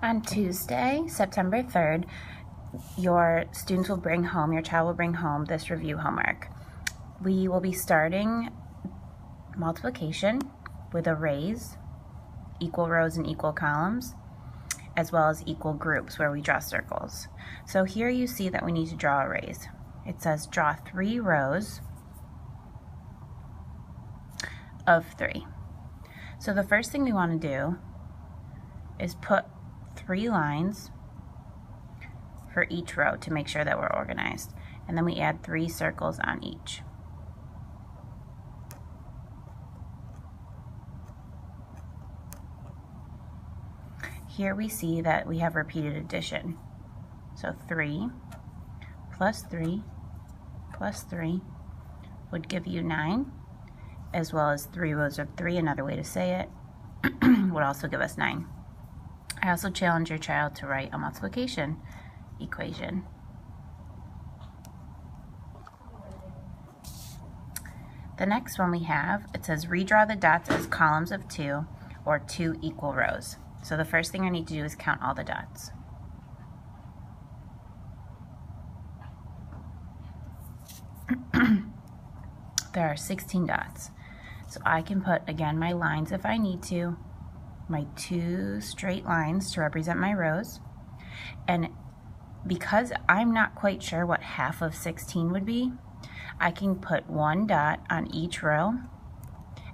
On Tuesday, September 3rd, your child will bring home this review homework. We will be starting multiplication with arrays, equal rows and equal columns, as well as equal groups where we draw circles. So here you see that we need to draw arrays. It says draw 3 rows of 3. So the first thing we want to do is put 3 lines for each row to make sure that we're organized. And then we add 3 circles on each. Here we see that we have repeated addition. So 3 plus 3 plus 3 would give you 9, as well as 3 rows of 3, another way to say it, would also give us 9. I also challenge your child to write a multiplication equation. The next one we have, it says redraw the dots as columns of 2 or 2 equal rows. So the first thing I need to do is count all the dots. There are 16 dots. So I can put, again, my lines if I need to, my 2 straight lines to represent my rows. And because I'm not quite sure what half of 16 would be, I can put 1 dot on each row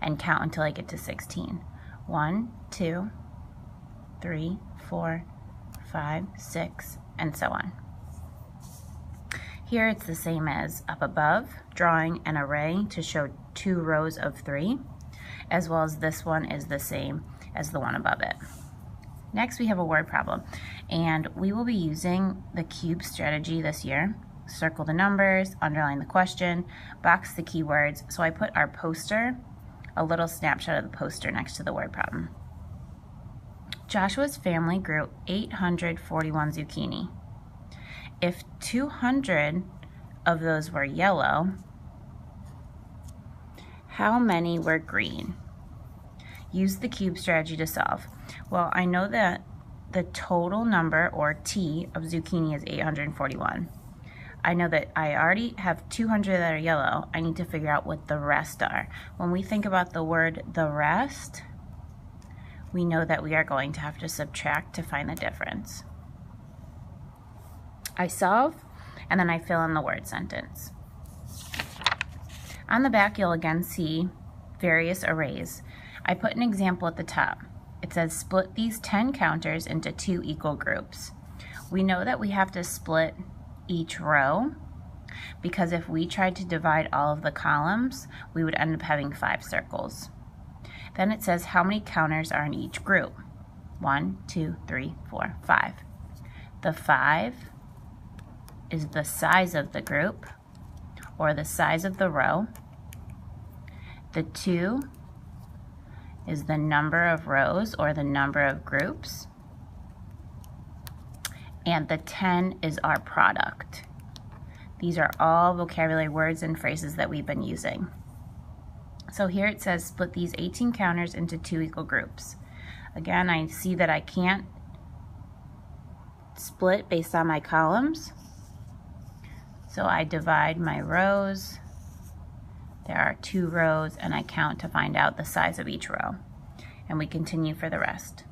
and count until I get to 16. 1, 2, 3, 4, 5, 6, and so on. Here it's the same as up above, drawing an array to show 2 rows of 3, as well as this one is the same as the one above it. Next we have a word problem, and we will be using the cube strategy this year. Circle the numbers, underline the question, box the keywords. So I put our poster, a little snapshot of the poster next to the word problem. Joshua's family grew 841 zucchini. If 200 of those were yellow, how many were green? Use the cube strategy to solve. Well, I know that the total number, or T, of zucchini is 841. I know that I already have 200 that are yellow. I need to figure out what the rest are. When we think about the word the rest, we know that we are going to have to subtract to find the difference. I solve, and then I fill in the word sentence. On the back, you'll again see various arrays. I put an example at the top. It says split these 10 counters into 2 equal groups. We know that we have to split each row, because if we tried to divide all of the columns, we would end up having 5 circles. Then it says how many counters are in each group. 1, 2, 3, 4, 5. The 5 is the size of the group, or the size of the row. The 2 is the number of rows, or the number of groups. And the 10 is our product. These are all vocabulary words and phrases that we've been using. So here it says split these 18 counters into 2 equal groups. Again, I see that I can't split based on my columns. So I divide my rows. There are 2 rows, and I count to find out the size of each row. And we continue for the rest.